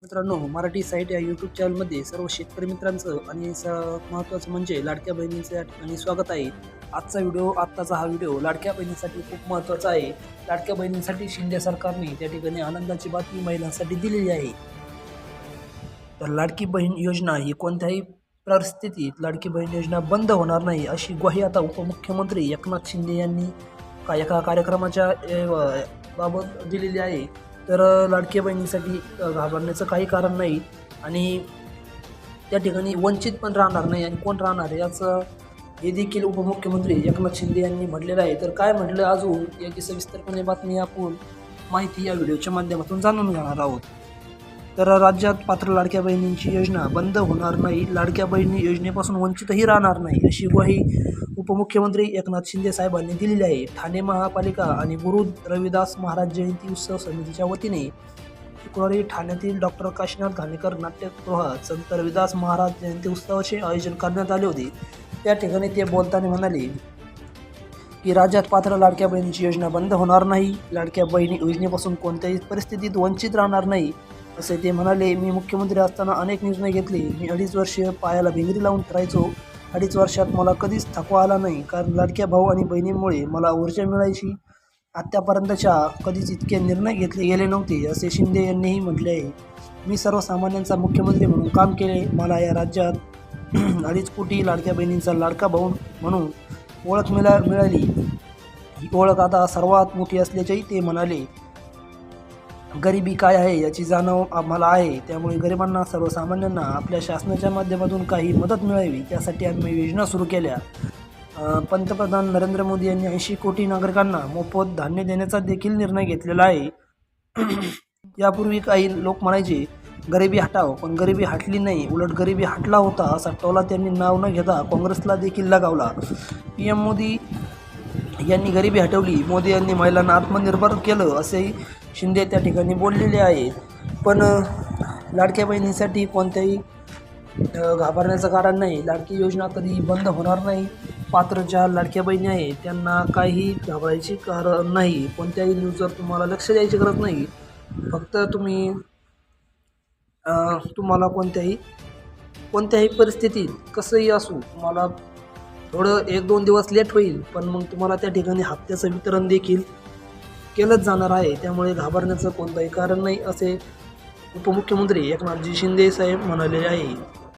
मित्रांनो, मराठी साईट या यूट्यूब चॅनलमध्ये सर्व शेतकरी मित्रांचं आणि महत्त्वाचं म्हणजे लाडक्या बहिणींचं या ठिकाणी स्वागत आहे. आत्ताचा हा व्हिडिओ लाडक्या बहिणीसाठी खूप महत्त्वाचा आहे. लाडक्या बहिणींसाठी शिंदे सरकारने त्या ठिकाणी आनंदाची बातमी महिलांसाठी दिलेली आहे. तर लाडकी बहीण योजना ही कोणत्याही परिस्थितीत लाडकी बहीण योजना बंद होणार नाही, अशी ग्वाही आता उपमुख्यमंत्री एकनाथ शिंदे यांनी एका कार्यक्रमाच्या बाबत दिलेली आहे. तर लाडक्या बहिणीसाठी घाबरण्याचं काही कारण नाही आणि त्या ठिकाणी वंचित पण राहणार नाही आणि कोण राहणार याचं हे देखील उपमुख्यमंत्री एकनाथ शिंदे यांनी म्हटलेलं आहे. तर काय म्हटलं अजून याची सविस्तरपणे बातमी आपण माहिती या व्हिडिओच्या माध्यमातून जाणून घेणार आहोत. तर राज्यात पात्र लाडक्या बहिणींची योजना बंद होणार नाही, लाडक्या बहिणी योजनेपासून वंचितही राहणार नाही, अशी ग्वाही उपमुख्यमंत्री एकनाथ शिंदे साहेबांनी दिलेली आहे. ठाणे महापालिका आणि गुरु रविदास महाराज जयंती उत्सव समितीच्या वतीने शुक्रवारी ठाण्यातील डॉक्टर काशीनाथ घाणेकर नाट्यगृहात संत रविदास महाराज जयंती उत्सवाचे आयोजन करण्यात आले होते. त्या ठिकाणी ते बोलताना म्हणाले की राज्यात पात्र लाडक्या बहिणीची योजना बंद होणार नाही, लाडक्या बहिणी योजनेपासून कोणत्याही परिस्थितीत वंचित राहणार नाही, असे ते म्हणाले. मी मुख्यमंत्री असताना अनेक निर्णय घेतले. मी 2.5 वर्ष पायाला भिंगरी लावून फिरायचो. 2.5 वर्षात मला कधीच थकवा आला नाही, कारण लाडक्या भाऊ आणि बहिणींमुळे मला ऊर्जा मिळायची. आत्तापर्यंतच्या कधीच इतके निर्णय घेतले गेले नव्हते, असे शिंदे यांनीही म्हटले आहे. मी सर्वसामान्यांचा मुख्यमंत्री म्हणून काम केले. मला या राज्यात 2.5 कोटी लाडक्या बहिणींचा लाडका भाऊ म्हणून ओळख मिळाली. ही ओळख आता सर्वात मोठी असल्याचेही ते म्हणाले. गरिबी काय आहे याची जाणीव आम्हाला आहे, त्यामुळे गरिबांना सर्वसामान्यांना आपल्या शासनाच्या माध्यमातून काही मदत मिळावी यासाठी आम्ही योजना सुरू केल्या. पंतप्रधान नरेंद्र मोदी यांनी 80 कोटी नागरिकांना मोफत धान्य देण्याचा देखील निर्णय घेतलेला आहे. यापूर्वी काही लोक म्हणायचे गरिबी हटाव, पण गरिबी हटली नाही, उलट गरिबी हटला होता, असा टोला त्यांनी नाव न घेता काँग्रेसला देखील लगावला. PM मोदी यांनी गरिबी हटवली, मोदी यांनी महिलांना आत्मनिर्भर केलं, असेही शिंदे त्या ठिकाणी बोललेले आहेत. पण लाडक्या बहिणीसाठी कोणत्याही घाबरण्याचं कारण नाही. लाडकी योजना कधी बंद होणार नाही. पात्र ज्या लाडक्या बहिणी आहेत त्यांना काही घाबरायचे कारण नाही. कोणत्याही न्यूजवर तुम्हाला लक्ष द्यायची गरज नाही. फक्त तुम्हाला कोणत्याही परिस्थितीत कसंही असू, तुम्हाला थोडं 1-2 दिवस लेट होईल, पण मग तुम्हाला त्या ठिकाणी हप्त्याचं वितरण देखील केलंच जाणार आहे. त्यामुळे घाबरण्याचं कोणतंही कारण नाही, असे उपमुख्यमंत्री एकनाथजी शिंदे साहेब म्हणालेले आहे.